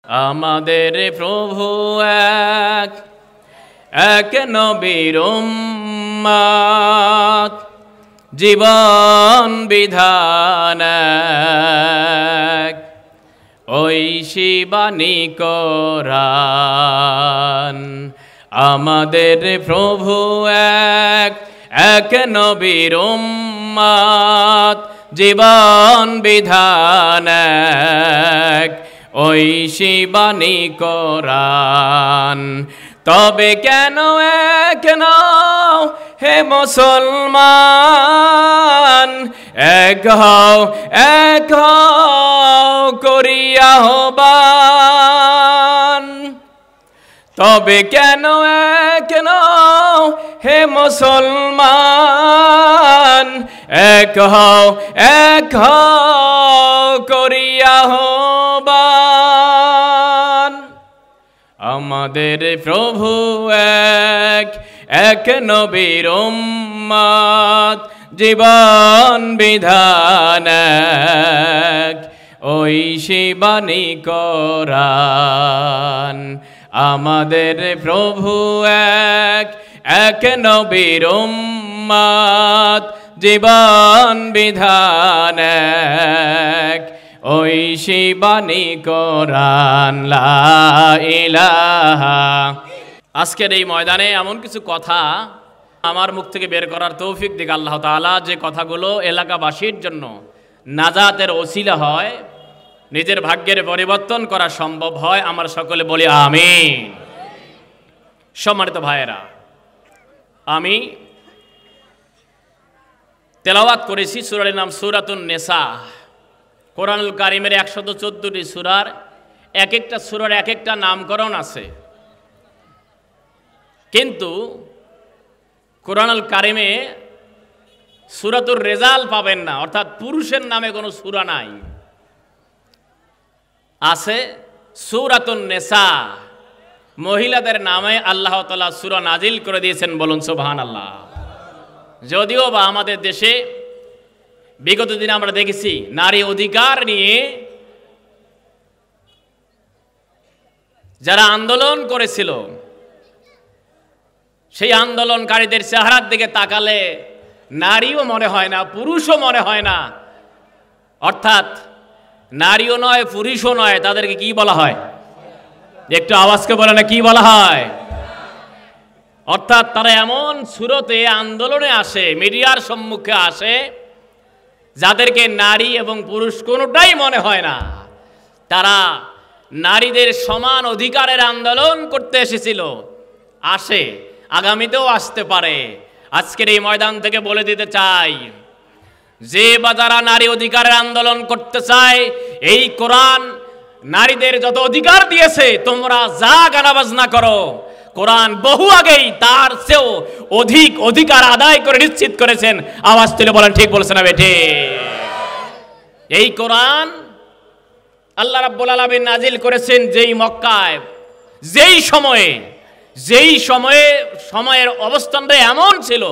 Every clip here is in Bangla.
আমাদের প্রভু এক, এক নবীর উম্মত, জীবন বিধান এক, ঐশী বাণী কোরআন। আমাদের প্রভু এক, এক নবীর উম্মত, জীবন বিধান এক, ঐশী বাণী কোরআন। তবে কেন এক নও হে মুসলমান, এক হও করিয়া আহ্বান। তবে কেন এক নও হে মুসলমান, এক হও করিয়া আহ্বান। আমাদের প্রভু এক, এক নবীর উম্মত, জীবন বিধান এক, ঐশী বাণী কোরআন। আমাদের প্রভু এক, এক নবীর উম্মত, জীবন বিধান এক, ঐশী বাণী কোরআন। লা ইলাহা। আজকের এই ময়দানে এমন কিছু কথা আমার মুখ থেকে বের করার তৌফিক দিক আল্লাহ তাআলা, যে কথাগুলো এলাকাবাসীর জন্য নাজাতের ওসিলা হয়, নিজের ভাগ্যের পরিবর্তন করা সম্ভব হয়। আমরা সকলে বলি আমিন। সম্মানিত ভাইয়েরা, আমি তেলাওয়াত করেছি সূরার নাম সূরাতুন নিসা। কোরআনুল কারীমের 114টি সূরার এক একটা সূরার এক একটা নামকরণ আছে, কিন্তু কোরআনুল কারীমে সূরাতুর রিজাল পাবেন না, অর্থাৎ পুরুষের নামে কোনো সূরা নাই। আছে সূরাতুন নিসা, মহিলাদের নামে আল্লাহ তাআলা সূরা নাজিল করে দিয়েছেন। বলুন সুবহানাল্লাহ। যদিও বা আমাদের দেশে বিগত দিনে আমরা দেখেছি নারী অধিকার নিয়ে যারা আন্দোলন করেছিল, সেই আন্দোলনকারীদের চেহারার দিকে তাকালে নারীও মনে হয় না, পুরুষও মনে হয় না। অর্থাৎ নারীও নয়, পুরুষও নয়, তাদেরকে কি বলা হয়? একটু আওয়াজকে বলে না, কি বলা হয়? অর্থাৎ তারা এমন সুরতে আন্দোলনে আসে, মিডিয়ার সম্মুখে আসে, যাদেরকে নারী এবং পুরুষ কোনোটাই মনে হয় না। তারা নারীদের সমান অধিকারের আন্দোলন করতে এসেছিল, আসে, আগামীতেও আসতে পারে। আজকের এই ময়দান থেকে বলে দিতে চাই, যে বা যারা নারী অধিকারের আন্দোলন করতে চায়, এই কোরআন নারীদের যত অধিকার দিয়েছে, তোমরা যা গানা বাজনা করো, কোরআন বহু আগেই তার চেয়েও অধিক অধিকার আদায় করে নিশ্চিত করেছেন। আওয়াজ তুলে বলেন, ঠিক বলছেন না বেঠে? এই কোরআন আল্লাহ রাব্বুল আলামিন নাজিল করেছেন যেই মক্কায়, যেই সময়ের অবস্থানটা এমন ছিল,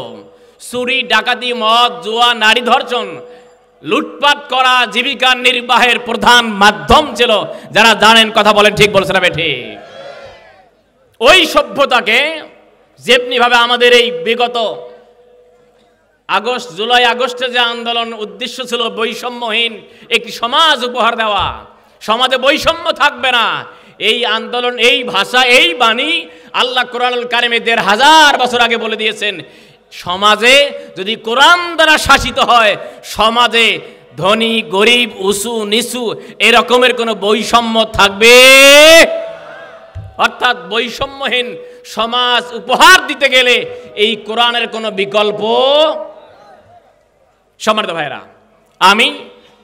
চুরি, ডাকাতি, মদ, জুয়া, নারী ধর্ষণ, লুটপাট করা জীবিকা নির্বাহের প্রধান মাধ্যম ছিল। যারা জানেন কথা বলেন, ঠিক বলছেন না বেঠে? ওই সভ্যতাকে যেমনিভাবে আমাদের এই বিগত জুলাই আগস্টে যে আন্দোলন উদ্দেশ্য ছিল বৈষম্যহীন একটি সমাজ উপহার দেওয়া, সমাজে বৈষম্য থাকবে না, এই আন্দোলন, এই ভাষা, এই বাণী আল্লাহ কোরআনুল কারীমে ১৫০০ বছর আগে বলে দিয়েছেন। সমাজে যদি কোরআন দ্বারা শাসিত হয়, সমাজে ধনী গরিব, উঁচু নিচু এরকমের কোনো বৈষম্য থাকবে। অর্থাৎ বৈষম্যহীন সমাজ উপহার দিতে গেলে এই কোরআনের কোনো বিকল্প। সম্মানিত ভাইরা, আমি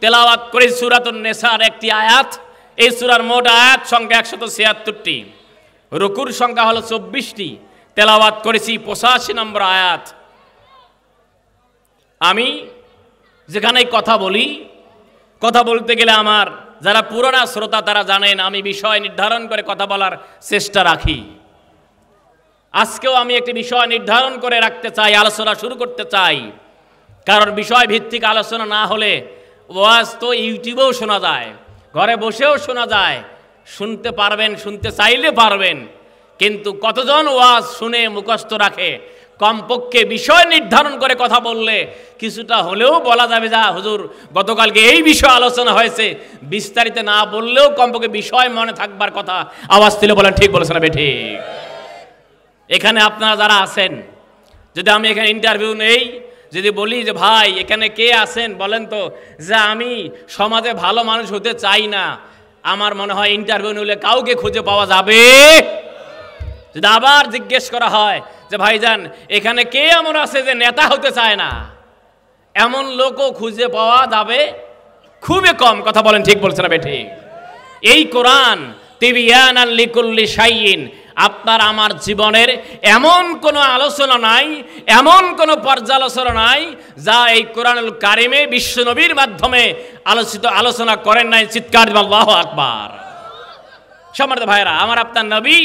তেলাওয়াত করেছি সূরাতুন নিসার একটি আয়াত। এই সূরার মোট আয়াত সংখ্যা ১৭৬টি, রুকুর সংখ্যা হলো ২৪টি। তেলাওয়াত করেছি ৮৫ নম্বর আয়াত। আমি যেখানেই কথা বলি, কথা বলতে গেলে আমার যারা পুরোনো শ্রোতা তারা জানেন আমি বিষয় নির্ধারণ করে কথা বলার চেষ্টা রাখি। আজকেও আমি একটি বিষয় নির্ধারণ করে রাখতে চাই, আলোচনা শুরু করতে চাই। কারণ বিষয় ভিত্তিক আলোচনা না হলে ওয়াজ তো ইউটিউবেও শোনা যায়, ঘরে বসেও শোনা যায়, শুনতে পারবেন, শুনতে চাইলে পারবেন, কিন্তু কতজন ওয়াজ শুনে মুখস্থ রাখে? কমপক্ষে বিষয় নির্ধারণ করে কথা বললে কিছুটা হলেও বলা যাবে, যা হুজুর গতকালকে এই বিষয় আলোচনা হয়েছে, বিস্তারিত না বললেও কমপক্ষে বিষয় মনে থাকবার কথা। আওয়াজ তুলে বলেন ঠিক বলেছেন না বেঠিক? এখানে আপনারা যারা আছেন, যদি আমি এখানে ইন্টারভিউ নেই, যদি বলি যে ভাই এখানে কে আছেন বলেন তো, যে আমি সমাজে ভালো মানুষ হতে চাই না, আমার মনে হয় ইন্টারভিউ নিলে কাউকে খুঁজে পাওয়া যাবে। যদি আবার জিজ্ঞেস করা হয় যে ভাইজান এখানে কে এমন আছে যে নেতা হতে চায় না, এমন লোকও খুঁজে পাওয়া যাবে খুবই কম। কথা বলেন ঠিক বলছেন না বেঠিক? এই কোরআন তিবিয়ানান লিকুল্লি শাইইন, আপনার আমার জীবনের এমন কোনো আলোচনা নাই, এমন কোনো পর্যালোচনা নাই যা এই কোরআনুল কারিমে বিশ্বনবীর মাধ্যমে আলোচনা করেন নাই। চিৎকার দিবেন আল্লাহু আকবার। সম্মানিত ভাইরা, আমার আপনার নবী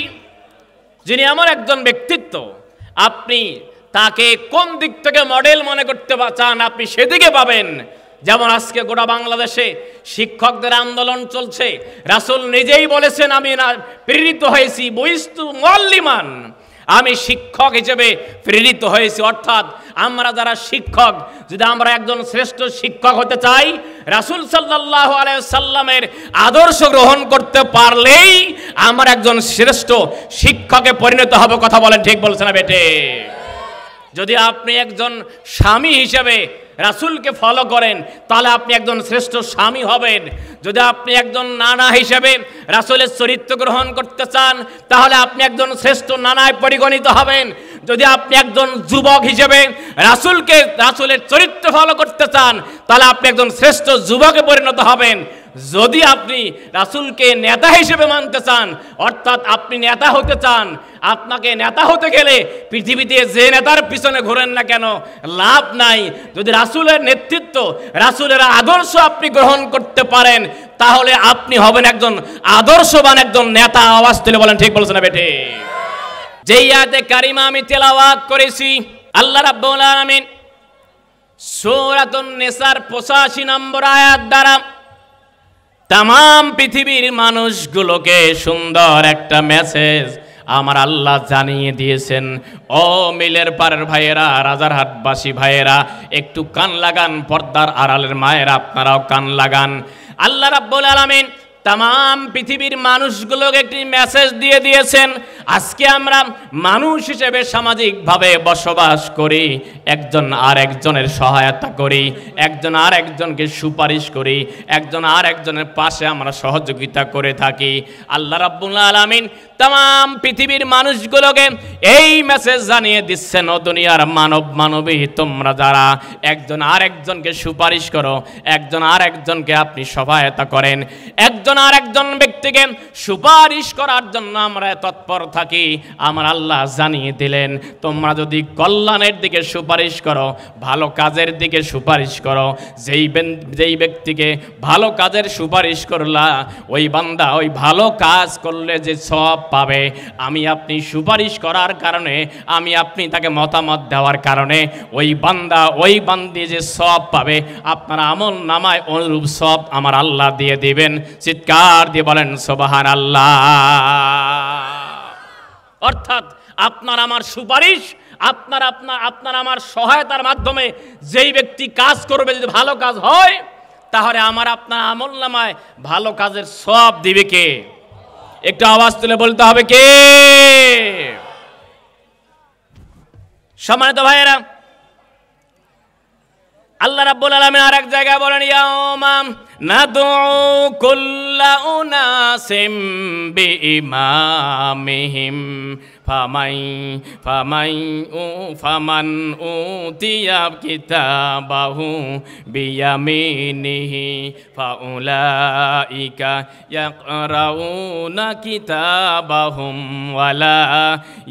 যিনি এমন একজন ব্যক্তিত্ব, আপনি তাকে কোন দিক থেকে মডেল মনে করতে চান আপনি সেদিকে পাবেন। যেমন আজকে গোটা বাংলাদেশে শিক্ষকদের আন্দোলন চলছে, রাসূল নিজেই বলেছেন আমি প্রেরিত হয়েছি বইস্তু মুআল্লিমান, আমি শিক্ষক হিসেবে প্রেরিত হয়েছি। অর্থাৎ আমরা যারা শিক্ষক, যদি আমরা একজন শ্রেষ্ঠ শিক্ষক হতে চাই, রাসূল সাল্লাল্লাহু আলাইহি সাল্লামের আদর্শ গ্রহণ করতে পারলেই আমরা একজন শ্রেষ্ঠ শিক্ষকে পরিণত হব। কথা বলেন ঠিক বলছেন না বেটে? যদি আপনি একজন স্বামী হিসেবে রাসূলকে ফলো করেন তাহলে আপনি একজন শ্রেষ্ঠ স্বামী হবেন। যদি আপনি একজন নানা হিসেবে রাসূলের চরিত্র গ্রহণ করতে চান তাহলে আপনি একজন শ্রেষ্ঠ নানায় পরিগণিত হবেন। যদি আপনি একজন যুবক হিসেবে রাসূলের চরিত্র ফলো করতে চান তাহলে আপনি একজন শ্রেষ্ঠ যুবকে পরিণত হবেন। যদি আপনি রাসূলকে নেতা হিসেবে মানতে চান, অর্থাৎ আপনি নেতা হতে চান, আপনাকে নেতা হতে গেলে পৃথিবীতে যে নেতার পিছনে ঘোরেন না কেন লাভ নাই। যদি রাসূলের নেতৃত্ব, রাসূলের আদর্শ আপনি গ্রহণ করতে পারেন তাহলে আপনি হবেন একজন আদর্শবান একজন নেতা। আওয়াজ তুলে বলেন ঠিক বলছেন না বেটে? যেই আয়াতে কারিমা আমি তেলাওয়াত করেছি, আল্লাহ রাব্বুল আলামিন সূরাতুন নিসার 85 নম্বর আয়াত দ্বারা তাম পৃথিবীর মানুষগুলোকে সুন্দর একটা মেসেজ আমার আল্লাহ জানিয়ে দিয়েছেন। ও মিলের পারের ভাইয়েরা, রাজারহাটবাসী ভাইয়েরা, একটু কান লাগান, পর্দার আড়ালের মায়েরা আপনারাও কান লাগান। আল্লাহ রাব্বুল আলামিন তাম পৃথিবীর মানুষগুলোকে একটি মেসেজ দিয়ে দিয়েছেন। আজকে আমরা মানুষ হিসেবে সামাজিকভাবে বসবাস করি, একজন আর একজনের সহায়তা করি, একজন আর একজনকে সুপারিশ করি, একজন আর একজনের পাশে আমরা সহযোগিতা করে থাকি। আল্লাহ রাব্বুল আলামিন তাম পৃথিবীর মানুষগুলোকে এই মেসেজ জানিয়ে দিচ্ছেন, ও দুনিয়ার মানব মানবী তোমরা যারা একজন আর একজনকে সুপারিশ করো, একজন আর একজনকে আপনি সহায়তা করেন, একজন আর একজন ব্যক্তিকে সুপারিশ করার জন্য আমরা তৎপর থাকি, আমার আল্লাহ জানিয়ে দিলেন তোমরা যদি কল্যাণের দিকে সুপারিশ করো, ভালো কাজের দিকে সুপারিশ করো, যেই ব্যক্তিকে ভালো কাজের সুপারিশ করলা ওই বান্দা ওই ভালো কাজ করলে যে সওয়াব পাবে, আমি আপনি সুপারিশ করার কারণে, আমি আপনি তাকে মতামত দেওয়ার কারণে ওই বান্দা ওই বান্দি যে সওয়াব পাবে, আপনার আমল নামায় অনুরূপ সওয়াব আমার আল্লাহ দিয়ে দিবেন। চিৎকার দিয়ে বলেন সুবহানাল্লাহ। অর্থাৎ আপনার আমার সুপারিশ, আপনার আমার সহায়তার মাধ্যমে যেই ব্যক্তি কাজ করবে, যদি ভালো কাজ হয় তাহলে আমার আপনার আমল নামায় ভালো কাজের সওয়াব দিবে কে? একটু আওয়াজ তুলে বলতে হবে কে? সম্মানিত ভাইয়েরা, আল্লাহ রাব্বুল আলামিন আরেক জায়গায় বলেন, ইয়াউমা নাদউ কুল্লা উনাসিম বিইমামিহিম ফামান উতিয়া কিতাবাহু বিয়ামিনিহি ফাউলাইকা ইয়াকরাউনা কিতাবাহুম ওয়ালা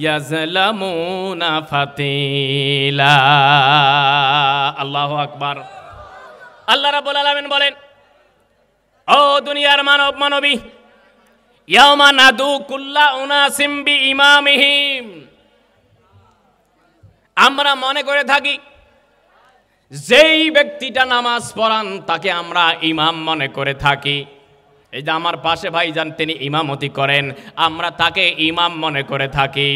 ইয়াজলামুনা ফাতিলা। আল্লাহু আকবার। আল্লাহ রাব্বুল আলামিন বলেন, ও দুনিয়ার মানব মানবী, ইয়াউমা নাদু কুল্লা উনাসিম বিইমামিহিম, আমরা মনে করে থাকি যেই ব্যক্তিটা নামাজ পড়ান তাকে আমরা ইমাম মনে করে থাকি। এই যে আমার পাশে ভাইজান তিনি ইমামতি করেন, আমরা তাকে ইমাম মনে করে থাকি।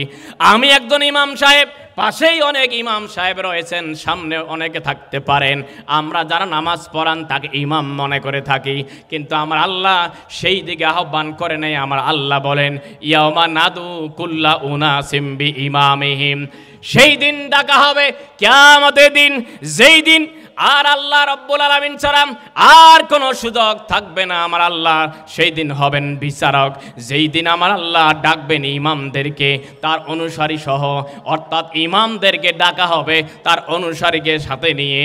আমি একজন ইমাম সাহেব, পাশেই অনেক ইমাম সাহেব রয়েছেন, সামনে অনেকে থাকতে পারেন, আমরা যারা নামাজ পড়ান তাকে ইমাম মনে করে থাকি। কিন্তু আমার আল্লাহ সেই দিকে আহ্বান করে নেই। আমার আল্লাহ বলেন, ইয়াউমা নাদু কুল্লা উনাসিম বিইমামিহিম, সেই দিন ডাকা হবে কিয়ামতের দিন, যেই দিন আর আল্লাহ রাব্বুল আলামিন ছাড়া আর কোনো সুযোগ থাকবে না। আমার আল্লাহ সেই দিন হবেন বিচারক, যেই দিন আমার আল্লাহ ডাকবেন ইমামদেরকে তার অনুসারী সহ, অর্থাৎ ইমামদেরকে ডাকা হবে তার অনুসারীকে সাথে নিয়ে।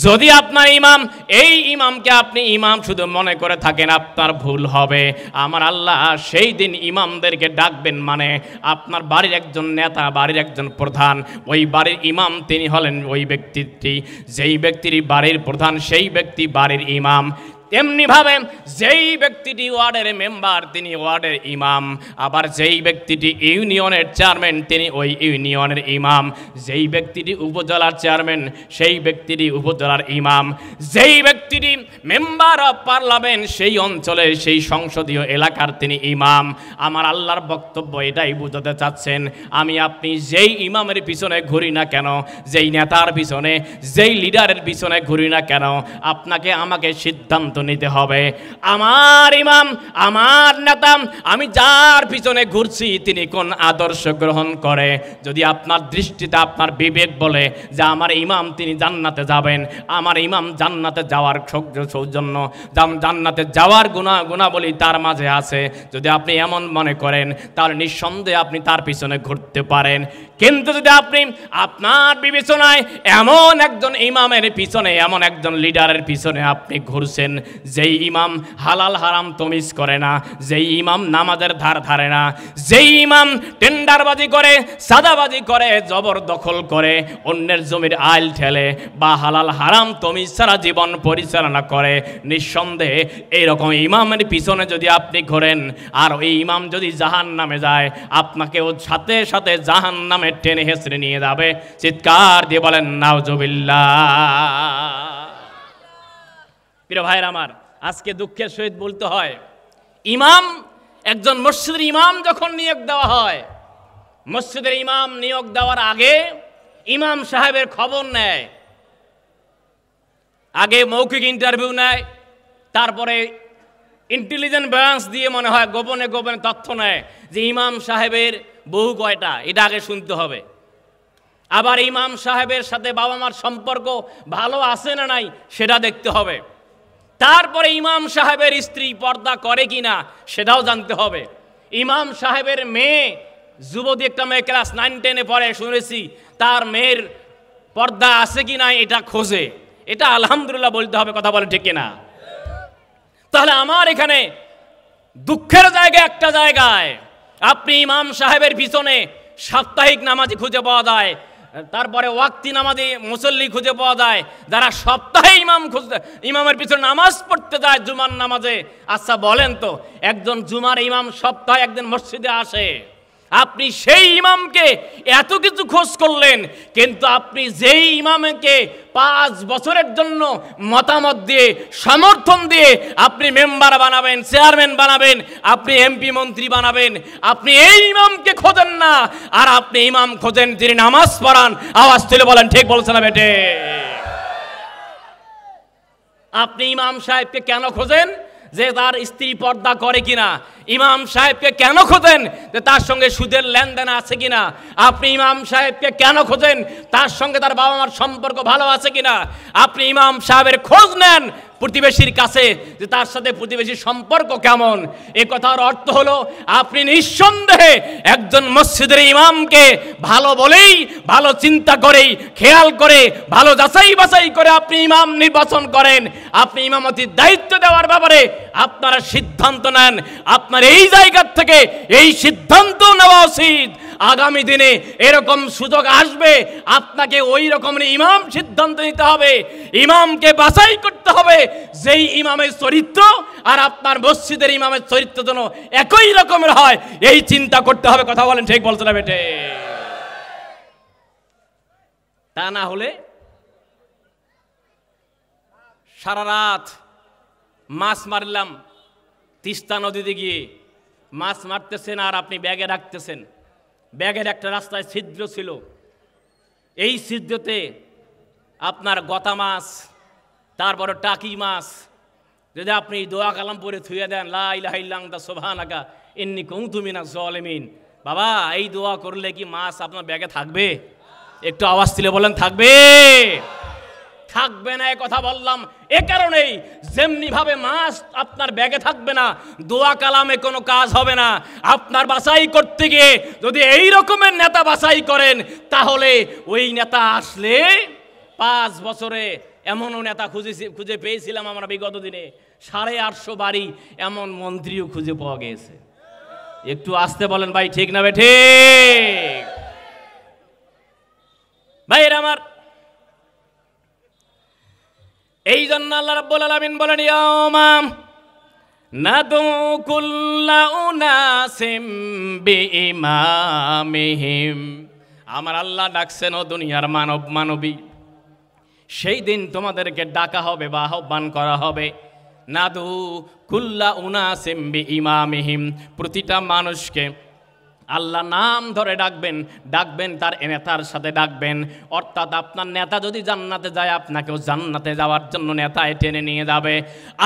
যদি আপনার ইমাম, এই ইমামকে আপনি ইমাম শুধু মনে করে থাকেন, আপনার ভুল হবে। আমার আল্লাহ সেই দিন ইমামদেরকে ডাকবেন, মানে আপনার বাড়ির একজন নেতা, বাড়ির একজন প্রধান, ওই বাড়ির ইমাম তিনি হলেন ওই ব্যক্তিটি, যেই ব্যক্তির বাড়ির প্রধান সেই ব্যক্তি বাড়ির ইমাম। তেমনিভাবে যেই ব্যক্তিটি ওয়ার্ডের মেম্বার তিনি ওয়ার্ডের ইমাম, আবার যেই ব্যক্তিটি ইউনিয়নের চেয়ারম্যান তিনি ওই ইউনিয়নের ইমাম, যেই ব্যক্তিটি উপজেলার চেয়ারম্যান সেই ব্যক্তিটি উপজেলার ইমাম, যেই ব্যক্তিটি মেম্বার অফ পার্লামেন্ট সেই অঞ্চলের সেই সংসদীয় এলাকার তিনি ইমাম। আমার আল্লাহর বক্তব্য এটাই বুঝাতে চাচ্ছেন, আমি আপনি যেই ইমামের পিছনে ঘুরি না কেন, যেই নেতার পিছনে, যেই লিডারের পিছনে ঘুরি না কেন, আপনাকে আমাকে সিদ্ধান্ত নিতে হবে। আমার ইমাম, আমার নেতা, আমি যার পিছনে ঘুরছি তিনি কোন আদর্শ গ্রহণ করে। যদি আপনার দৃষ্টিতে আপনার বিবেক বলে যে আমার ইমাম তিনি জান্নাতে যাবেন, আমার ইমাম জান্নাতে যাওয়ার সৌজন্য, জান্নাতে যাওয়ার গুণাবলী তার মাঝে আছে, যদি আপনি এমন মনে করেন তাহলে নিঃসন্দেহে আপনি তার পিছনে ঘুরতে পারেন। কিন্তু যদি আপনি আপনার বিবেচনায় এমন একজন ইমামের পিছনে, এমন একজন লিডারের পিছনে আপনি ঘুরছেন, যেই ইমাম হালাল হারাম তমিজ করে না, যেই ইমাম নামাজের ধার ধারে না, যেই ইমাম টেন্ডারবাজি করে, সাদাবাজি করে, জবরদখল করে, অন্যের জমির আইল ঠেলে, বা হালাল হারাম তমিজ ছাড়া জীবন পরিচালনা করে, নিঃসন্দেহে এইরকম ইমামের পিছনে যদি আপনি ঘোরেন আর ওই ইমাম যদি জাহান্নামে যায়, আপনাকেও সাথে সাথে জাহান্নামে টেনে হেঁচড়ে নিয়ে যাবে। চিৎকার দিয়ে বলেন নাউজুবিল্লাহ। প্রিয় ভাইরা আমার, আজকে দুঃখের সহিত বলতে হয়, ইমাম, একজন মসজিদের ইমাম যখন নিয়োগ দেওয়া হয়, মসজিদের ইমাম নিয়োগ দেওয়ার আগে ইমাম সাহেবের খবর নেয়, আগে মৌখিক ইন্টারভিউ নেয়, তারপরে ইন্টেলিজেন্ট ব্রাঞ্চ দিয়ে মনে হয় গোপনে গোপনে তথ্য নেয় যে ইমাম সাহেবের বহু কয়টা, এটা আগে শুনতে হবে। আবার ইমাম সাহেবের সাথে বাবা মার সম্পর্ক ভালো আছে না নাই সেটা দেখতে হবে। তারপরে ইমাম সাহেবের স্ত্রী পর্দা করে কিনা সেটাও জানতে হবে। ইমাম সাহেবের মেয়ে, যুবতী একটা মেয়ে ক্লাস 9-10-এ পড়ে, শুনেছি তার মেয়ের পর্দা আছে কিনা এটা খোঁজে, এটা আলহামদুলিল্লাহ বলতে হবে। কথা বলে ঠিক কিনা? তাহলে আমার এখানে দুঃখের জায়গা একটা জায়গায় আপনি ইমাম সাহেবের পিছনে সাপ্তাহিক নামাজি খুঁজে পাওয়া যায়, তারপরে ওয়াক্তি নামাজি মুসল্লি খুঁজে পাওয়া যায়, যারা সপ্তাহে ইমামের পিছনে নামাজ পড়তে যায় জুমার নামাজে। আচ্ছা বলেন তো, একজন জুমার ইমাম সপ্তাহে একদিন মসজিদে আসে, আপনি সেই ইমামকে এত কিছু খোঁজ করলেন, কিন্তু আপনি যেই ইমামকে 5 বছরের জন্য মতামত দিয়ে, সমর্থন দিয়ে আপনি মেম্বার বানাবেন, চেয়ারম্যান বানাবেন, আপনি এমপি মন্ত্রী বানাবেন, আপনি এই ইমামকে খোঁজেন না, আর আপনি ইমাম খোঁজেন যিনি নামাজ পড়ান। আওয়াজ তুলে বলেন ঠিক বলছেন না বেটে? আপনি ইমাম সাহেবকে কেন খোঁজেন? যে তার স্ত্রী পর্দা করে কিনা। ইমাম সাহেবকে কেন খোঁজেন? যে তার সঙ্গে সুদের লেনদেন আছে কিনা। আপনি ইমাম সাহেবকে কেন খোঁজেন? তার সঙ্গে তার বাবা মার সম্পর্ক ভালো আছে কিনা। আপনি ইমাম সাহেবের খোঁজ নেন প্রতিবেশীর কাছে যে তার সাথে প্রতিবেশীর সম্পর্ক কেমন। এ কথার অর্থ হলো আপনি নিঃসন্দেহে একজন মসজিদের ইমামকে ভালো বলেই, ভালো চিন্তা করেই, খেয়াল করে, ভালো যাচাই বাছাই করে আপনি ইমাম নির্বাচন করেন। আপনি ইমামতির দায়িত্ব দেওয়ার ব্যাপারে আপনারা সিদ্ধান্ত নেন। আপনার এই জায়গা থেকে এই সিদ্ধান্ত নেওয়া উচিত, আগামী দিনে এরকম সুযোগ আসবে, আপনাকে ওই রকমের ইমাম সিদ্ধান্ত নিতে হবে। ইমামকে বাছাই করতে হবে যেই ইমামের চরিত্র আর আপনার মসজিদের ইমামের চরিত্র যেন একই রকমের হয়, এই চিন্তা করতে হবে। কথা বলেন ঠিক বলছে না বেটে? তা না হলে সারা রাত মাছ মারলাম, তিস্তা নদীতে গিয়ে মাছ মারতেছেন আর আপনি ব্যাগে রাখতেছেন। ব্যাগের একটা রাস্তায় ছিদ্র ছিল, এই ছিদ্রতে আপনার গতা মাছ, তারপরে টাকি মাছ যদি আপনি দোয়া কালাম পরে থুয়ে দেন, লা ইলাহা ইল্লা আনতা সুবহানাকা ইন্নী কুনতু মিনাজ জালিমিন, বাবা এই দোয়া করলে কি মাছ আপনার ব্যাগে থাকবে? একটু আওয়াজ দিলে বলেন থাকবে? থাকবে না। এ কথা বললাম এ কারণেই, যেমনি ভাবে মাছ আপনার ব্যাগে থাকবে না, দোয়া কালামে কোনো কাজ হবে না। আপনার বাছাই করতে গিয়ে যদি এই রকমের নেতা বাছাই করেন, তাহলে ওই নেতা আসলে 5 বছরে এমনও নেতা খুঁজে পেয়েছিলাম আমরা বিগত দিনে, 850 বাড়ি এমন মন্ত্রীও খুঁজে পাওয়া গিয়েছে। একটু আসতে বলেন ভাই, ঠিক না বেঠে? ভাইরা আমার, এই জন্য আল্লাহ রাব্বুল আলামিন বলেন, ইয়াউমা নাদু কুল্লা উনাসিম বিইমামিহিম। আমার আল্লাহ ডাকছেন ও দুনিয়ার মানব মানবী, সেই দিন তোমাদেরকে ডাকা হবে বা আহ্বান করা হবে। নাদু কুল্লা উনাসিম বিইমামিহিম, প্রতিটা মানুষকে আল্লাহ নাম ধরে ডাকবেন, ডাকবেন তার নেতার সাথে ডাকবেন। অর্থাৎ আপনার নেতা যদি জান্নাতে যায়, আপনাকেও জান্নাতে যাওয়ার জন্য নেতায় টেনে নিয়ে যাবে।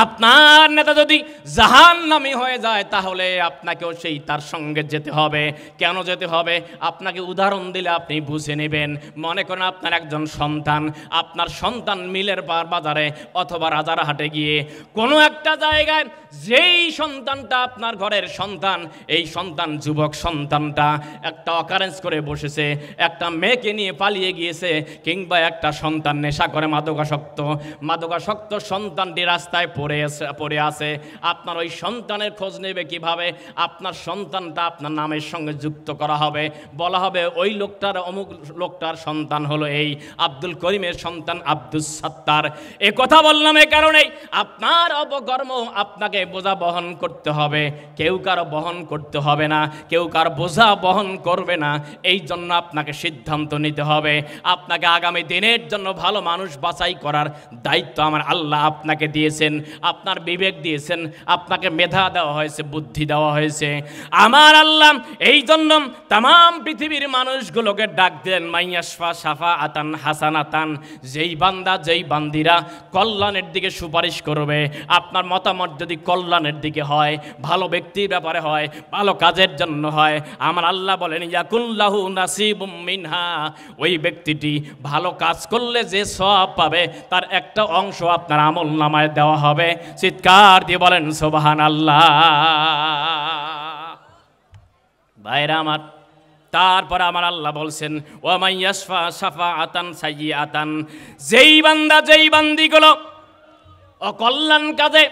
আপনার নেতা যদি জাহান্নামী হয়ে যায়, তাহলে আপনাকেও সেই তার সঙ্গে যেতে হবে। কেন যেতে হবে? আপনাকে উদাহরণ দিলে আপনি বুঝে নেবেন। মনে করেন আপনার একজন সন্তান, আপনার সন্তান মিলের বাজারে অথবা রাজারহাটে গিয়ে কোনো একটা জায়গায়, যেই সন্তানটা আপনার ঘরের সন্তান, এই সন্তান যুবক সন্তানটা একটা অকারেন্স করে বসেছে, একটা মেয়েকে নিয়ে পালিয়ে গিয়েছে, কিংবা একটা সন্তান নেশা করে মাদকাসক্ত সন্তানটি রাস্তায় পড়ে আছে। আপনার ওই সন্তানের খোঁজ নেবে কিভাবে? আপনার সন্তানটা আপনার নামের সঙ্গে যুক্ত করা হবে, বলা হবে ওই লোকটার, অমুক লোকটার সন্তান হলো এই আব্দুল করিমের সন্তান আব্দুস সাত্তার। এ কথা বললাম এ কারণেই, আপনার অপকর্ম আপনাকে বোঝা বহন করতে হবে, কেউ কারো বহন করতে হবে না, কেউ কার বোঝা বহন করবে না। এই জন্য আপনাকে সিদ্ধান্ত নিতে হবে। আপনাকে আগামী দিনের জন্য ভালো মানুষ বাছাই করার দায়িত্ব আমার আল্লাহ আপনাকে দিয়েছেন, আপনার বিবেক দিয়েছেন, আপনাকে মেধা দেওয়া হয়েছে, বুদ্ধি দেওয়া হয়েছে আমার আল্লাহ। এই জন্য তাম পৃথিবীর মানুষগুলোকে ডাক দিলেন, মাইয়াশফা সাফা আতান হাসানাতান, যেই বান্দা যেই বান্দিরা কল্যাণের দিকে সুপারিশ করবে। আপনার মতামত যদি কল্যাণের দিকে হয়, ভালো ব্যক্তির ব্যাপারে হয়, ভালো কাজের জন্য হয়, আমার আল্লাহ বলেন ইয়াকুল্লাহু নাসিবুম মিনহা, ওই ব্যক্তিটি ভালো কাজ করলে যে সওয়াব পাবে তার একটা অংশ আপনার আমল নামায় দেওয়া হবে। চিৎকার দিয়ে বলেন সুবহানাল্লাহ। ভাইরা আমার, তারপর আমার আল্লাহ বলছেন ওয়া মাইয়াশফা শাফাআতান সাইয়্যাতান, যেই বান্দা যেই বান্দিগুলো অকল্যাণ কাজে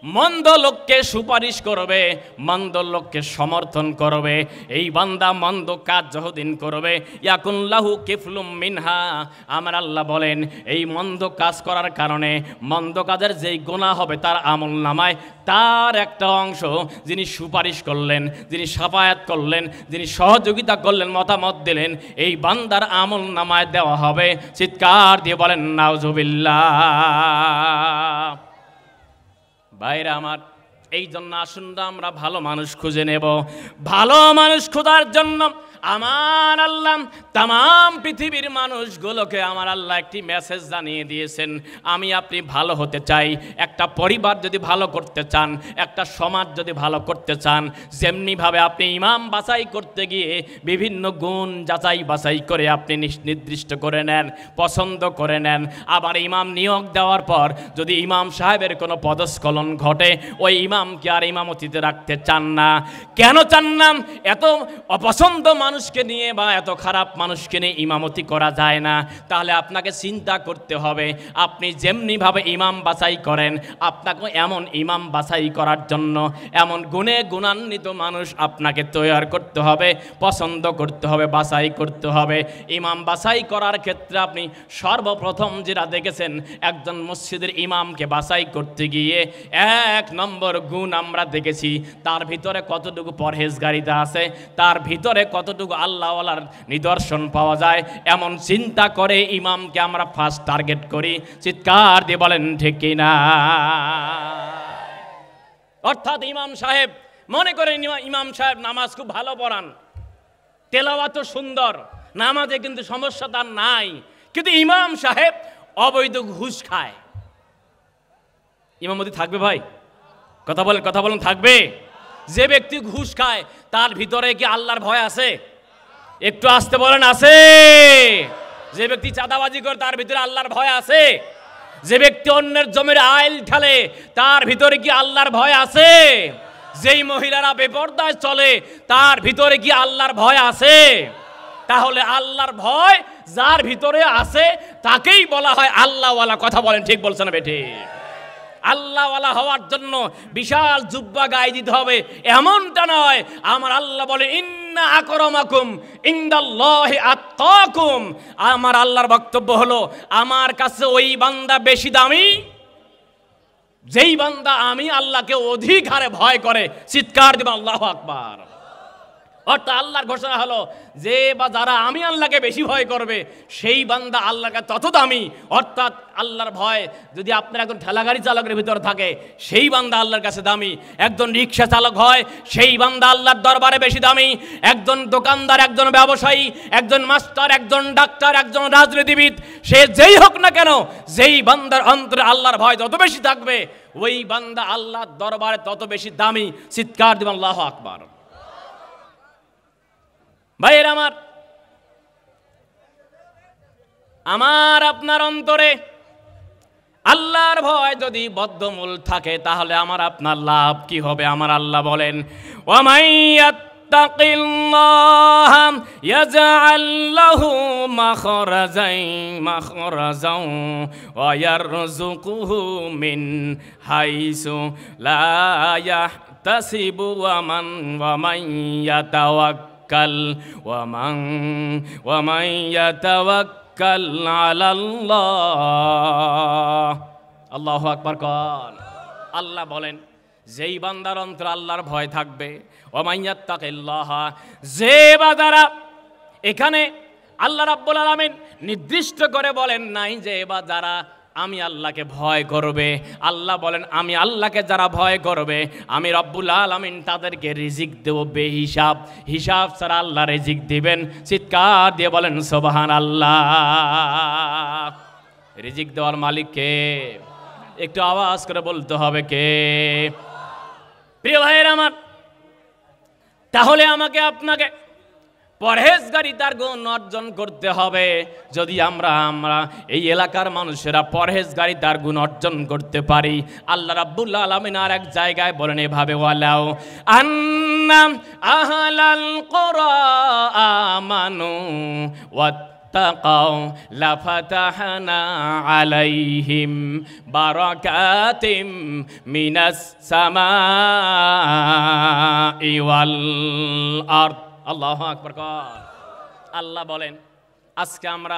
মন্দ লোককে সুপারিশ করবে, মন্দ লোককে সমর্থন করবে, এই বান্দা মন্দ কাজ যতদিন করবে, ইয়াকুল্লাহু কিফলুম মিনহা, আমার আল্লাহ বলেন এই মন্দ কাজ করার কারণে মন্দ কাজের যেই গুনাহ হবে তার আমল নামায় তার একটা অংশ, যিনি সুপারিশ করলেন, যিনি শাফায়াত করলেন, যিনি সহযোগিতা করলেন, মতামত দিলেন, এই বান্দার আমল নামায় দেওয়া হবে। চিৎকার দিয়ে বলেন নাউজুবিল্লাহ। ভাইরা আমার, এই জন্য আসুন আমরা ভালো মানুষ খুঁজে নেব। ভালো মানুষ খোঁজার জন্য আমার আল্লাহ তাম পৃথিবীর মানুষগুলোকে আমার আল্লাহ একটি মেসেজ জানিয়ে দিয়েছেন। আমি আপনি ভালো হতে চাই, একটা পরিবার যদি ভালো করতে চান, একটা সমাজ যদি ভালো করতে চান, যেমনিভাবে আপনি ইমাম বাছাই করতে গিয়ে বিভিন্ন গুণ যাচাই বাছাই করে আপনি নির্দিষ্ট করে নেন, পছন্দ করে নেন। আবার ইমাম নিয়োগ দেওয়ার পর যদি ইমাম সাহেবের কোনো পদস্খলন ঘটে, ওই ইমামকে আর ইমামতিতে রাখতে চান না। কেন চান না? এত অপছন্দ মানুষকে নিয়ে বা এত খারাপ মানুষকে নিয়ে ইমামতি করা যায় না। তাহলে আপনাকে চিন্তা করতে হবে, আপনি যেমনিভাবে ইমাম বাছাই করেন, আপনাকে এমন ইমাম বাছাই করার জন্য এমন গুণে গুণান্বিত মানুষ আপনাকে তৈরি করতে হবে, পছন্দ করতে হবে, বাছাই করতে হবে। ইমাম বাছাই করার ক্ষেত্রে আপনি সর্বপ্রথম যেটা দেখেছেন, একজন মসজিদের ইমামকে বাছাই করতে গিয়ে 1 নম্বর গুণ আমরা দেখেছি, তার ভিতরে কতটুকু পরহেজগারিতা আছে, তার ভিতরে কতটুকু আল্লাহওয়ালার নিদর্শন পাওয়া যায়, এমন চিন্তা করে ইমামকে আমরা ফার্স্ট টার্গেট করি। চিৎকার দিয়ে বলেন ঠিক কিনা? অর্থাৎ ইমাম সাহেব মনে করেন ইমাম সাহেব নামাজ খুব ভালো পড়ান, তেলাওয়াত সুন্দর, নামাজে কিন্তু সমস্যা তার নাই, কিন্তু ইমাম সাহেব অবৈধ ঘুষ খায়, ইমামতি থাকবে ভাই? কথা বলেন থাকবে? যে ব্যক্তি ঘুষ খায় তার ভিতরে কি আল্লাহর ভয় আছে? একটু আসতে বলেন আছে? যে ব্যক্তি চাঁদাবাজি করে তার ভিতরে আল্লাহর ভয় আছে? যে ব্যক্তি অন্যের জমির আইল ঠেলে তার ভিতরে কি আল্লাহর ভয় আছে? যেই মহিলারা বেপরদায় চলে তার ভিতরে কি আল্লাহর ভয় আছে? তাহলে আল্লাহর ভয় যার ভিতরে আছে তাকেই বলা হয় আল্লাহওয়ালা। কথা বলেন ঠিক বলছেন বেঠি? আল্লাহওয়ালা হওয়ার জন্য বিশাল জুব্বা গায়ে দিতে হবে এমনটা নয়। আমার আল্লাহ বলে ইন্না আকরামাকুম ইনদাল্লাহি আত্তাকুম। আমার আল্লাহর বক্তব্য হলো আমার কাছে ওই বান্দা বেশি দামি যেই বান্দা আমি আল্লাহকে অধিক হারে ভয় করে। চিৎকার দিবেন আল্লাহু আকবার। অর্থাৎ আল্লাহর ঘোষণা হলো যে বা যারা আমি আল্লাহকে বেশি ভয় করবে সেই বান্দা আল্লাহকে তত দামি। অর্থাৎ আল্লাহর ভয় যদি আপনার একজন ঠেলাগাড়ি চালকের ভিতরে থাকে সেই বান্দা আল্লাহর কাছে দামি। একজন রিক্সা চালক হয় সেই বান্দা আল্লাহর দরবারে বেশি দামি। একজন দোকানদার, একজন ব্যবসায়ী, একজন মাস্টার, একজন ডাক্তার, একজন রাজনীতিবিদ, সে যেই হোক না কেন, যেই বান্দার অন্তরে আল্লাহর ভয় যত বেশি থাকবে ওই বান্দা আল্লাহর দরবারে তত বেশি দামি। চিৎকার দিবেন আল্লাহু আকবার। ভাইয়ের আমার আপনার অন্তরে আল্লাহর ভয় যদি বদ্ধমূল থাকে তাহলে আমার আপনার লাভ কি হবে? আমার আল্লাহ বলেন ওয়ামাইয়াত্তাকিল্লাহা ইয়াজআল লাহু মাখরাজান ওয়া ইয়ারযুকুহু মিন হাইসু লা ইয়াহতাসিবু ওয়া মান ইয়াতাওয়াক্কাল ওয়ামান ইয়াতাওয়াক্কাল আলাল্লাহ। আল্লাহু আকবার কন। আল্লাহ বলেন যেই বান্দার অন্তরে আল্লাহর ভয় থাকবে, ওয়ামান ইয়াত্তাকিল্লাহ, যে বান্দারা, এখানে আল্লাহ রাব্বুল আলামিন নির্দিষ্ট করে বলেন নাই যে বা যারা আমি আল্লাহকে ভয় করবে। আল্লাহ বলেন আমি আল্লাহকে যারা ভয় করবে আমি রব্বুল আলামিন তাদেরকে রিজিক দেব বেহিসাব। হিসাব ছাড়া আল্লাহ রিজিক দিবেন। চিৎকার দিয়ে বলেন সুবহানাল্লাহ। রিজিক দেওয়ার মালিক কে? একটু আওয়াজ করে বলতে হবে কে? প্রিয় ভাইয়ের আমার, তাহলে আমাকে আপনাকে পরহেজগারিতার গুণ অর্জন করতে হবে। যদি আমরা এই এলাকার মানুষেরা পরহেজগারিতার গুণ অর্জন করতে পারি, আল্লাহ রাব্বুল আলামিন আর এক জায়গায় বলেন এভাবে ওয়ালাউ আন্না আহলাল কুরা আমানু ওয়াত্তাকাউ লাফাতাহনা আলাইহিম বারাকাতিম মিনাস সামাই ওয়াল আরদ। আল্লাহু আকবার। আল্লাহ বলেন আজকে আমরা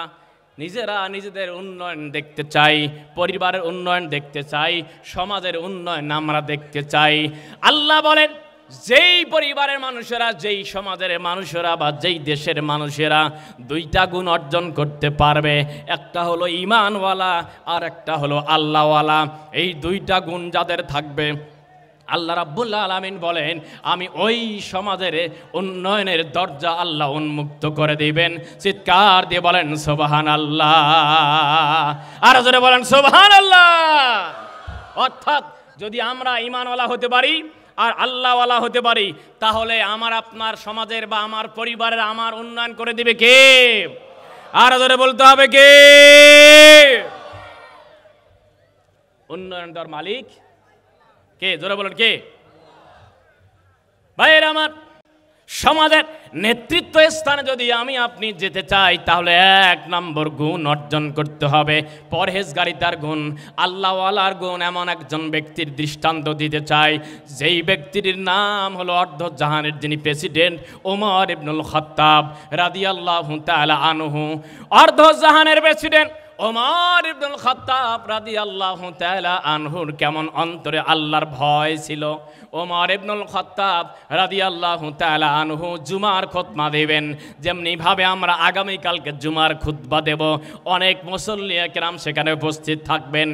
নিজেরা নিজেদের উন্নয়ন দেখতে চাই, পরিবারের উন্নয়ন দেখতে চাই, সমাজের উন্নয়ন আমরা দেখতে চাই। আল্লাহ বলেন যেই পরিবারের মানুষেরা, যেই সমাজের মানুষেরা বা যেই দেশের মানুষেরা দুইটা গুণ অর্জন করতে পারবে, একটা হলো ঈমানওয়ালা আর একটা হলো আল্লাহওয়ালা, এই দুইটা গুণ যাদের থাকবে আল্লাহ রাব্বুল আলামিন বলেন আমি ওই সমাজের উন্নয়নের দরজা আল্লাহ উন্মুক্ত করে দিবেন। চিৎকার দিয়ে বলেন সুবহানাল্লাহ। আর জোরে বলেন সুবহানাল্লাহ। অর্থাৎ যদি আমরা ঈমানওয়ালা হতে পারি আর আল্লাহওয়ালা হতে পারি তাহলে আমার আপনার সমাজের বা আমার পরিবারের আমার উন্নয়ন করে দিবে কে? আর জোরে বলতে হবে কে? উন্নয়ন দেওয়ার মালিক কে? জোরে বলেন কে? ভাইয়ের আমার, সমাজের নেতৃত্ব স্থানে যদি আমি আপনি যেতে চাই তাহলে এক নম্বর গুণ অর্জন করতে হবে পরহেজগারিতার গুণ, আল্লাহওয়ালার গুণ। এমন একজন ব্যক্তির দৃষ্টান্ত দিতে চাই যেই ব্যক্তির নাম হলো অর্ধজাহানের যিনি প্রেসিডেন্ট ওমর ইবনুল খাত্তাব রাদিয়াল্লাহু তাআলা আনহু। অর্ধজাহানের প্রেসিডেন্ট ওমর ইবনুল খাত্তাব রাদিয়াল্লাহু তাআলা আনহুর কেমন অন্তরে আল্লাহর ভয় ছিল। ওমর ইবনুল খাত্তাব রাদিয়াল্লাহু তাআলা আনহু জুমার খুতবা দেবেন, যেমনি ভাবে আমরা আগামী কালকে জুমার খুতবা দেব, অনেক মুসল্লি কেরাম সেখানে উপস্থিত থাকবেন।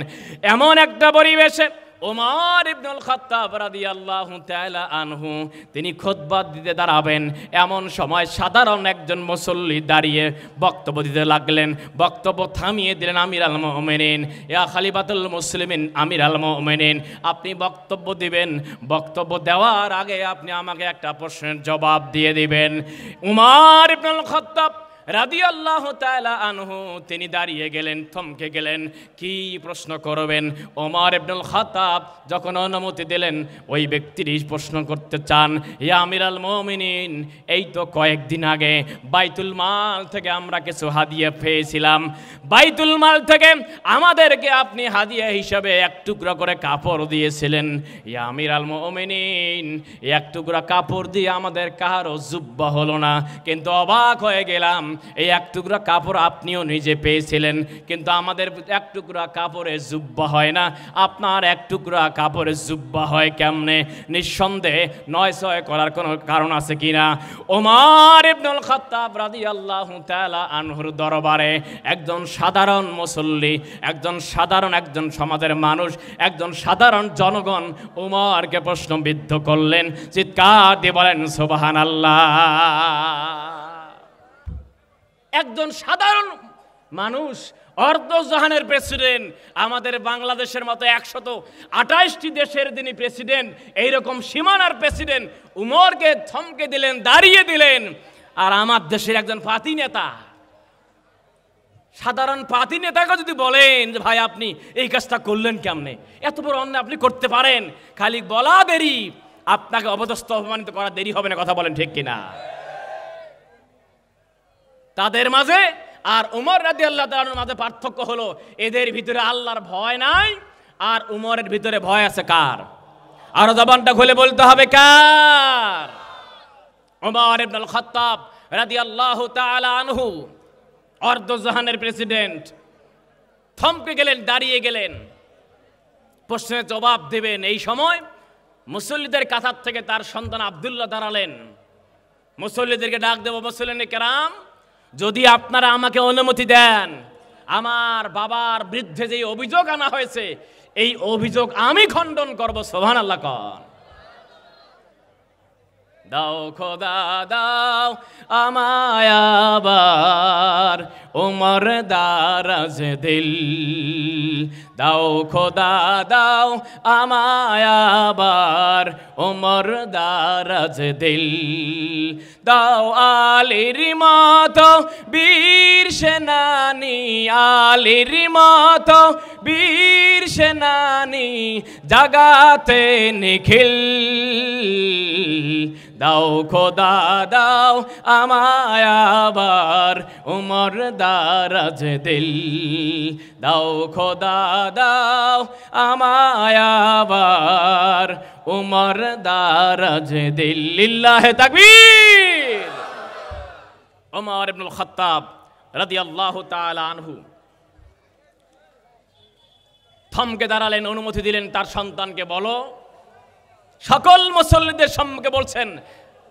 এমন একটা পরিবেশে ওমর ইবনুল খাত্তাব রাদিয়াল্লাহু তাআলা আনহু তিনি খুতবা দিতে দাঁড়াবেন, এমন সময় সাধারণ একজন মুসল্লি দাঁড়িয়ে বক্তব্য দিতে লাগলেন। বক্তব্য থামিয়ে দিলেন আমিরুল মুমিনিন, ইয়া খলিফাতুল মুসলিমিন, আমিরুল মুমিনিন, আপনি বক্তব্য দিবেন, বক্তব্য দেওয়ার আগে আপনি আমাকে একটা প্রশ্নের জবাব দিয়ে দিবেন। ওমর ইবনুল খাত্তাব রাদিয়াল্লাহু তাআলা আনহু তিনি দাঁড়িয়ে গেলেন, থমকে গেলেন, কি প্রশ্ন করবেন। ওমর ইবনুল খাত্তাব যখন অনুমতি দিলেন, ওই ব্যক্তিটি প্রশ্ন করতে চান, ইয়া আমিরুল মুমিনিন, এই তো কয়েকদিন আগে বাইতুল মাল থেকে আমরা কিছু হাদিয়া পেয়েছিলাম, বাইতুল মাল থেকে আমাদেরকে আপনি হাদিয়া হিসাবে এক টুকরা করে কাপড় দিয়েছিলেন। ইয়া আমিরুল মুমিনিন, এক টুকরা কাপড় দিয়ে আমাদের কারো জুব্বা হলো না, কিন্তু অবাক হয়ে গেলাম, এই এক টুকরা কাপড় আপনিও নিজে পেয়েছিলেন, কিন্তু আমাদের এক টুকরা কাপড়ে জুব্বা হয় না, আপনার এক টুকরা কাপড়ে জুব্বা হয় কেমনে? নিঃসন্দেহে নয় ছয় করার কোনো কারণ আছে কিনা? ওমর ইবনুল খাত্তাব রাদিয়াল্লাহু তাআলা আনহুর দরবারে একজন সাধারণ মুসল্লি, একজন সমাজের মানুষ, একজন সাধারণ জনগণ ওমরকে প্রশ্নবিদ্ধ করলেন। চিৎকার দিয়ে বলেন সুবহানাল্লাহ। একজন সাধারণ মানুষ, অর্ধজাহানের প্রেসিডেন্ট, আমাদের বাংলাদেশের মতো 128টি দেশের যিনি প্রেসিডেন্ট, এইরকম সীমানার প্রেসিডেন্ট উমরকে থমকে দিলেন, দাঁড়িয়ে দিলেন। আর আমার দেশের একজন পাতি নেতা, সাধারণ পাতি নেতাকে যদি বলেন যে ভাই আপনি এই কাজটা করলেন কেমনে, এত বড় অন্যায় আপনি করতে পারেন, খালি বলা দেরি, আপনাকে অপদস্থ অপমানিত করা দেরি হবে না। কথা বলেন ঠিক কিনা? তাদের মাঝে আর উমর রাদিয়াল্লাহু তাআলার মাঝে পার্থক্য হলো, এদের ভিতরে আল্লাহর ভয় নাই, আর উমরের ভিতরে ভয় আছে কার? আরো জবানটা খুলে বলতে হবে কার? উমর ইবনুল খাত্তাব রাদিয়াল্লাহু তাআলা আনহু, অর্ধজাহানের প্রেসিডেন্ট, থমকে গেলেন, দাঁড়িয়ে গেলেন, প্রশ্নের জবাব দেবেন। এই সময় মুসল্লিদের কাতার থেকে তার সন্তান আব্দুল্লাহ দাঁড়ালেন। মুসল্লিদেরকে ডাক দেব, মুসল্লিনে কেরাম, যদি আপনারা আমাকে অনুমতি দেন, আমার বাবার বিরুদ্ধে যে অভিযোগ আনা হয়েছে, এই অভিযোগ আমি খণ্ডন করব। সুবহানাল্লাহ কন। দাও খোদা দাও আমায় আবার উমর দারাজ দিল, দাও খোদা দাও আমায় আবার উমর দারাজ দিল, দাও আলীর মতো বীর সেনানি, আলীর মতো বীর সেনানি জাগাতে নিখিল, দাও খোদা দাও আমায় আবার উমর দারাজ দিল, দাও খোদা দাও আমায় আবার উমর দারাজ দিল। লিল্লাহে তাকবীর। ওমর ইবনুল খাত্তাব রাদিয়াল্লাহু তাআলা আনহু থমকে দাঁড়ালেন, অনুমতি দিলেন তার সন্তানকে, বলো। সকল মুসল্লিদের সম্মুখে বলছেন,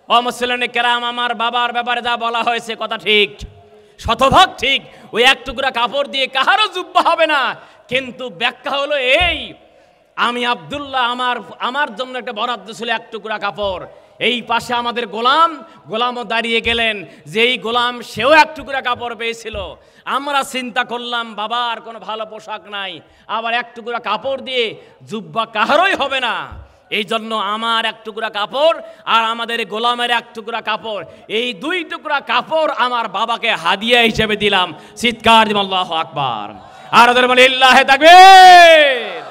ও মুসল্লিনে কেরাম, আমার বাবার ব্যাপারে যা বলা হয়েছে কথা ঠিক, শতভাগ ঠিক, ওই এক টুকরা কাপড় দিয়ে কাহারও জুব্বা হবে না, কিন্তু ব্যাখ্যা হলো এই, আমি আব্দুল্লাহ, আমার জন্য একটা বরাদ্দ ছিল এক টুকরা কাপড়, এই পাশে আমাদের গোলামও দাঁড়িয়ে গেলেন, যেই গোলাম সেও এক টুকরা কাপড় পেয়েছিল। আমরা চিন্তা করলাম বাবার কোনো ভালো পোশাক নাই, আবার এক টুকরা কাপড় দিয়ে জুব্বা কাহারই হবে না, এই জন্য আমার এক টুকরা কাপড় আর আমাদের গোলামের এক টুকরা কাপড়, এই দুই টুকরা কাপড় আমার বাবাকে হাদিয়া হিসেবে দিলাম। চিৎকার দিন আল্লাহু আকবার। আর ওদের বলে লিল্লাহে তাকবীর।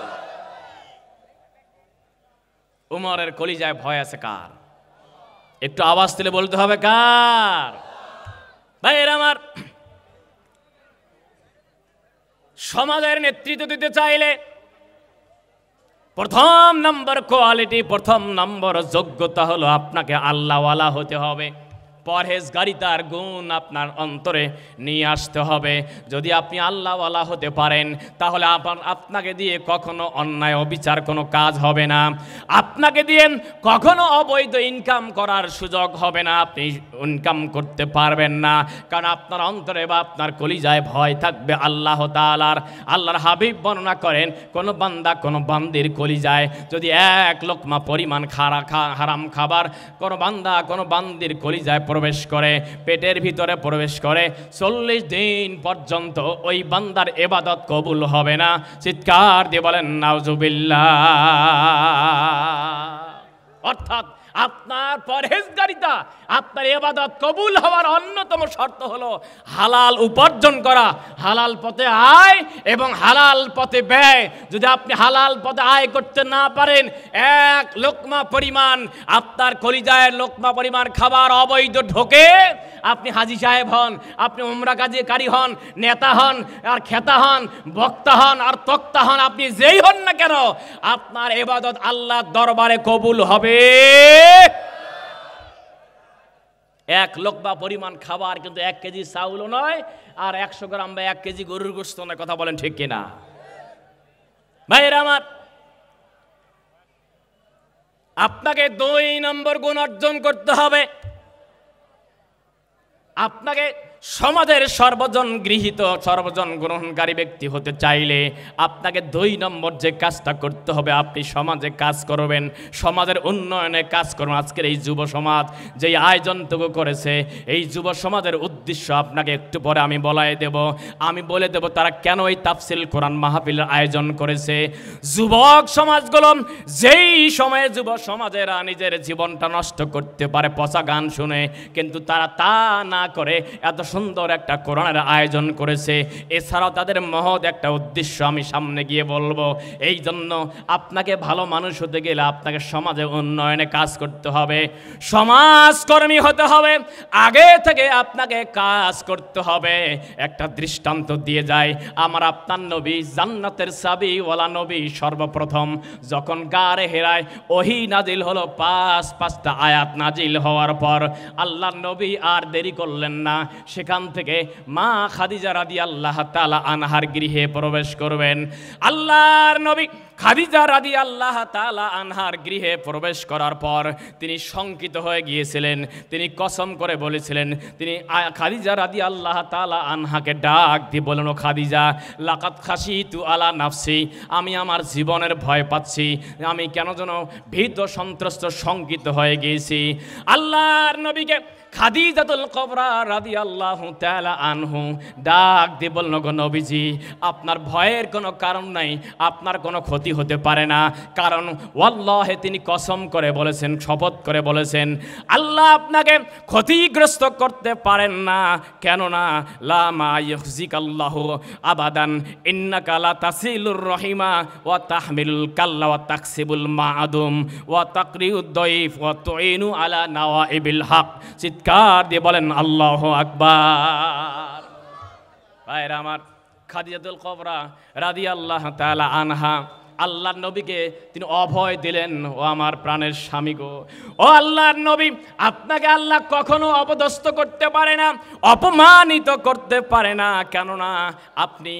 উমরের কলিজায় ভয় আছে কার? একটু আওয়াজ তুলে বলতে হবে কার? ভাইয়েরা আমার, সমাজের নেতৃত্ব দিতে চাইলে প্রথম নম্বর কোয়ালিটি, প্রথম নম্বর যোগ্যতা হলো আপনাকে আল্লাহওয়ালা হতে হবে। পরহেজগারিতার গুণ আপনার অন্তরে নিয়ে আসতে হবে। যদি আপনি আল্লাহওয়ালা হতে পারেন তাহলে আপনাকে দিয়ে কখনো অন্যায় অবিচার কোনো কাজ হবে না, আপনাকে দিয়ে কখনো অবৈধ ইনকাম করার সুযোগ হবে না, আপনি ইনকাম করতে পারবেন না, কারণ আপনার অন্তরে বা আপনার কলিজায় ভয় থাকবে আল্লাহ তাআলার। আল্লাহর হাবিব বর্ণনা করেন, কোনো বান্দা কোনো বান্দির কলিজায় যদি এক লোকমা পরিমাণ হারাম খাবার কোনো বান্দা কোনো বান্দির কলিজায় প্রবেশ করে, পেটের ভিতরে প্রবেশ করে, 40 দিন পর্যন্ত ওই বান্দার ইবাদত কবুল হবে না। চিৎকার দিয়ে বলেন নাউজুবিল্লাহ। অর্থাৎ আপনার পরহেজগারিতা, আপনার ইবাদত কবুল হওয়ার অন্যতম শর্ত হলো হালাল উপার্জন করা, হালাল পথে আয় এবং হালাল পথে ব্যয়। যদি আপনি হালাল পথে আয় করতে না পারেন, এক লোকমা পরিমাণ আপনার কলিজায় লোকমা পরিমাণ খাবার অবৈধ ঢোকে, আপনি হাজী সাহেব হন, আপনি উমরা কাজী হন, নেতা হন আর খেতা হন, বক্তা হন আর তক্তা হন, আপনি যেই হন না কেন, আপনার ইবাদত আল্লাহর দরবারে কবুল হবে। এক লোকমা পরিমাণ খাবার কিন্তু 1 কেজি চাউলও নয়, আর 100 গ্রাম বা 1 কেজি গরুর গোশত নয়। কথা বলেন ঠিক কিনা ভাইয়েরা আমার? আপনাকে 2 নম্বর গুণ অর্জন করতে হবে। আপনাকে সমাজের সর্বজন গৃহীত সর্বজন গ্রহণকারী ব্যক্তি হতে চাইলে আপনাকে 2 নম্বর যে কাজটা করতে হবে, আপনি সমাজে কাজ করবেন, সমাজের উন্নয়নে কাজ করবেন। আজকের এই যুব সমাজ যেই আয়োজনটুকু করেছে, এই যুব সমাজের উদ্দেশ্য আপনাকে একটু পরে আমি বলে দেব তারা কেন এই তাফসিল কোরআন মাহফিলের আয়োজন করেছে। যুবক সমাজগুলো যেই সময়ে যুব সমাজেরা নিজের জীবনটা নষ্ট করতে পারে পচা গান শুনে, কিন্তু তারা তা না করে এত সুন্দর একটা কোরআনের আয়োজন করেছে। এছাড়াও তাদের মহৎ একটা উদ্দেশ্য আমি সামনে গিয়ে বলবো। এই জন্য আপনাকে ভালো মানুষ হতে গেলে আপনাকে সমাজে উন্নয়নে কাজ করতে হবে, সমাজকর্মী হতে হবে। আগে থেকে আপনাকে কাজ করতে হবে। একটা দৃষ্টান্ত দিয়ে যায়, আমার আপনার নবী জান্নাতের চাবিওয়ালা নবী সর্বপ্রথম যখন গারে হেরায় ওহী নাজিল হলো, 5টা আয়াত নাজিল হওয়ার পর আল্লাহর নবী আর দেরি করলেন না, সেখান থেকে মা খাদিজা রাদিয়াল্লাহু তাআলা আনহার গৃহে প্রবেশ করবেন। আল্লাহর নবী খাদিজা রাদিয়াল্লাহু তাআলা আনহার গৃহে প্রবেশ করার পর তিনি শঙ্কিত হয়ে গিয়েছিলেন। তিনি কসম করে বলেছিলেন, তিনি খাদিজা রাদিয়াল্লাহু তাআলা আনহাকে ডাক দিয়ে বলেন, ও খাদিজা, লাকাত খাশিতু আলা নাফসি, আমি আমার জীবনের ভয় পাচ্ছি, আমি কেন যেন ভীত সন্ত্রস্ত শঙ্কিত হয়ে গিয়েছি। আল্লাহর নবীকে খাদিজাতুল কুবরা রাদিয়াল্লাহু তাআলা আনহু ডাক দিয়ে বলল, গো নবীজি, আপনার ভয়ের কোনো কারণ নাই, আপনার কোনো ক্ষতি হতে পারে না, কারণ ওয়াল্লাহি তিনি কসম করে বলেছেন, শপথ করে বলেছেন, আল্লাহ আপনাকে ক্ষতিগ্রস্ত করতে পারেন না। কেননা লা মা ইউহজিকাল্লাহু আবাদান ইন্নাকা লা তাসিলুর রহিমা ওয়া তাহমিলুল কাল্লা ওয়া তাকসিবুল মাআদুম ওয়া তাকরিউদ দাইফ ওয়া তুইনু আলা নাওয়াইবিল হক। চিৎকার দিয়ে বলেন আল্লাহু আকবার। ভাইরা আমার, খাদিজাতুল কুবরা রাদিয়াল্লাহু তাআলা আনহা আল্লাহর নবীকে তিনি অভয় দিলেন, ও আমার প্রাণের স্বামী গো, ও আল্লাহর নবী, আপনাকে আল্লাহ কখনো অপদস্থ করতে পারে না, অপমানিত করতে পারে না। কেননা আপনি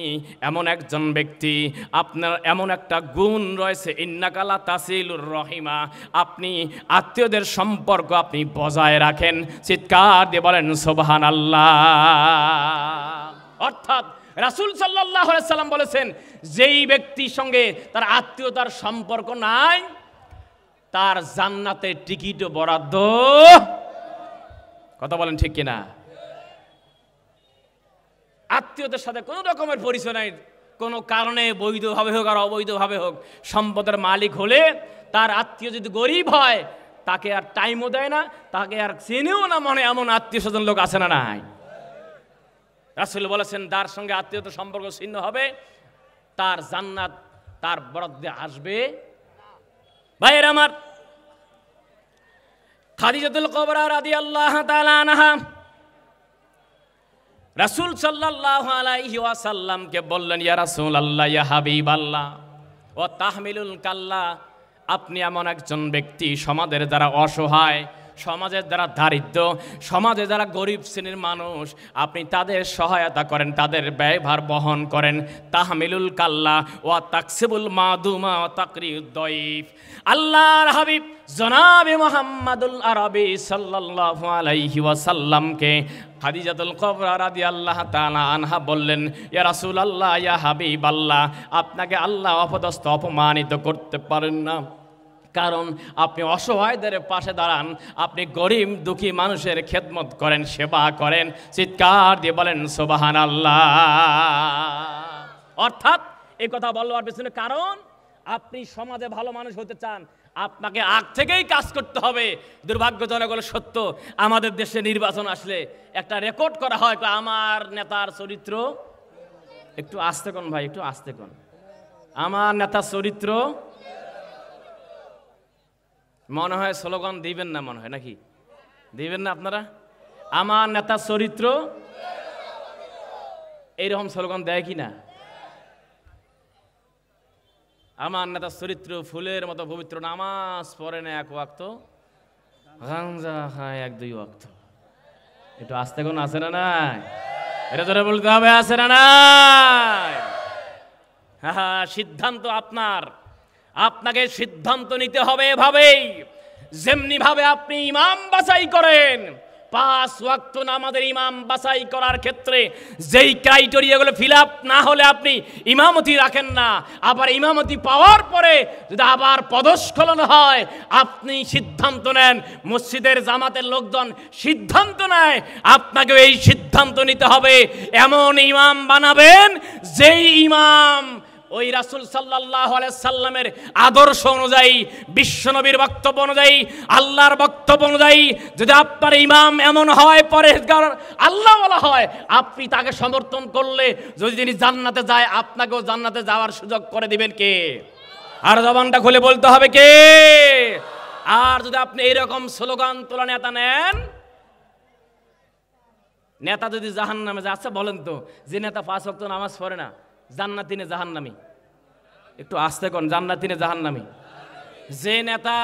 এমন একজন ব্যক্তি, আপনার এমন একটা গুণ রয়েছে, ইন্নাকা লা তাসিলুর রহিমা, আপনি আত্মীয়দের সম্পর্ক আপনি বজায় রাখেন। চিৎকার দিয়ে বলেন সুবহানাল্লাহ। অর্থাৎ রাসূল সাল্লাল্লাহু আলাইহি সাল্লাম বলেছেন, যেই ব্যক্তির সঙ্গে তার আত্মীয়তার সম্পর্ক নাই, তার জান্নাতের টিকিটও বরাদ্দ। কথা বলেন ঠিক কিনা? আত্মীয়দের সাথে কোনো রকমের পরিচয় নাই, কোনো কারণে বৈধভাবে হোক আর অবৈধভাবে হোক, সম্পদের মালিক হলে তার আত্মীয় যদি গরিব হয়, তাকে আর টাইমও দেয় না, তাকে আর চেনেও না, মনে এমন আত্মীয় স্বজন লোক আছে না নাই? রাসূল বলেছেন, যার সঙ্গে আত্মীয়তা সম্পর্ক ছিন্ন হবে, তার জান্নাত তার বরাদ্দে আসবে। ভাইয়ের আমার, খাদিজাতুল কুবরা রাদিয়াল্লাহু তাআলা আনহা রাসূল সাল্লাল্লাহু আলাইহি ওয়াসাল্লামকে বললেন, ইয়া রাসূলুল্লাহ, ইয়া হাবিবাল্লাহ, ওয়া তাহমিলুল কাল্লা, আপনি এমন একজন ব্যক্তি সমাজের যারা অসহায়, সমাজের যারা দারিদ্র, সমাজে যারা গরিব শ্রেণীর মানুষ, আপনি তাদের সহায়তা করেন, তাদের ব্যয়ভার বহন করেন। তাহমিলুল কাল্লা ওয়া তাকসিবুল মাদুমা ওয়া তাকরিউদ দয়ীফ। আল্লাহর হাবিব জনাবে মুহাম্মাদুল আরবি সাল্লাল্লাহু আলাইহি ওয়াসাল্লামকে খাদিজাতুল কুবরা রাদিয়াল্লাহু তাআলা আনহা বললেন, ইয়া রাসূলুল্লাহ, ইয়া হাবিবাল্লাহ, আপনাকে আল্লাহ অপদস্থ অপমানিত করতে পারেন না, কারণ আপনি অসহায়দের পাশে দাঁড়ান, আপনি গরিব দুঃখী মানুষের খেদমত করেন, সেবা করেন। চিৎকার দিয়ে বলেন সুবহানাল্লাহ। অর্থাৎ এই কথা বলবার পেছনে কারণ, আপনি সমাজে ভালো মানুষ হতে চান, আপনাকে আগ থেকেই কাজ করতে হবে। দুর্ভাগ্যজনক হলো সত্য, আমাদের দেশে নির্বাচন আসলে একটা রেকর্ড করা হয়, আমার নেতার চরিত্র, একটু আস্তে কোন ভাই, একটু আস্তে কোন, আমার নেতার চরিত্র, মনে হয় স্লোগান দিবেন না, মনে হয় নাকি দিবেন না আপনারা? আমার নেতার চরিত্র, এইরকম স্লোগান দেয় কি না? আমার নেতার চরিত্র ফুলের মতো পবিত্র, নামাজ পড়ে না এক ওয়াক্ত, গাঞ্জা খায় এক দুই ওয়াক্ত। একটু আস্তে কোন আছে না নাই? এটা ধরে বলতে হবে, আছে না নাই? হ্যাঁ, সিদ্ধান্ত আপনার, আপনাকে সিদ্ধান্ত নিতে হবে এভাবেই, যেমনি ভাবে আপনি ইমাম বাছাই করেন। 5 ওয়াক্ত নামাজের ইমাম বাছাই করার ক্ষেত্রে যেই ক্রাইটেরিয়াগুলো ফিল আপ না হলে আপনি ইমামতি রাখেন না, আবার ইমামতি পাওয়ার পরে যদি আবার পদস্খলন হয়, আপনি সিদ্ধান্ত নেন, মসজিদের জামাতের লোকজন সিদ্ধান্ত নেয়, আপনাকে এই সিদ্ধান্ত নিতে হবে, এমন ইমাম বানাবেন যেই ইমাম ওই রাসূল সাল্লাল্লাহু আলাইহি সাল্লামের আদর্শ অনুযায়ী, বিশ্বনবীর বক্তব্য অনুযায়ী, আল্লাহর বক্তব্য অনুযায়ী যদি আপনার ইমাম এমন হয়, পরেজগার আল্লাহ বলা হয়, আপনি তাকে সমর্থন করলে যদি তিনি জান্নাতে যায়, আপনাকেও জান্নাতে যাওয়ার সুযোগ করে দিবেন কে? আর জবানটা খুলে বলতে হবে কে? আর যদি আপনি এইরকম স্লোগান তোলা নেতা নেন, নেতা যদি জাহান্নামে যায়, আচ্ছা বলেন তো, যে নেতা 5 ওয়াক্ত নামাজ পড়ে না, জান্নাতি না জাহান্নামী? একটু আস্তে কোন, জান্নাতি না জাহান্নামী? যে নেতা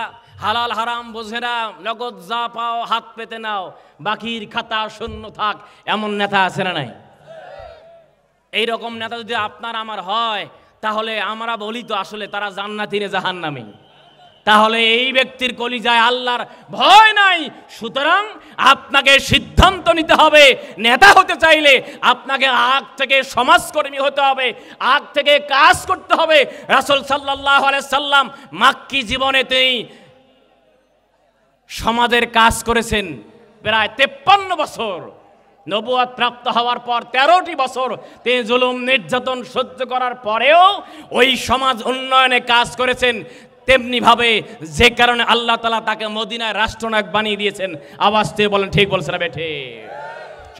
হালাল হারাম বোঝে না, নগদ যা পাও হাত পেতে নাও, বাকির খাতা শূন্য থাক, এমন নেতা আছে না নাই? এইরকম নেতা যদি আপনার আমার হয়, তাহলে আমরা বলি তো আসলে তারা জান্নাতি না জাহান্নামী? তাহলে এই ব্যক্তির কলিজায় আল্লাহর ভয় নাই। সুতরাং আপনাকে সিদ্ধান্ত নিতে হবে, নেতা হতে চাইলে আপনাকে আগ থেকে সমাজকর্মী হতে হবে, আগ থেকে কাজ করতে হবে। রাসূল সাল্লাল্লাহু আলাইহি সাল্লাম মাক্কি জীবনে তিনি সমাজের কাজ করেছেন প্রায় 53 বছর। নবুয়ত প্রাপ্ত হওয়ার পর 13টি বছর তিনি জুলুম নির্যাতন সহ্য করার পরেও ওই সমাজ উন্নয়নে কাজ করেছেন। তেমনি ভাবে যে কারণে আল্লাহ তাআলা তাকে মদিনায় রাষ্ট্রনায়ক বানিয়ে দিয়েছেন। আওয়াজ দিয়ে বলেন ঠিক বলছেন না বেঠে?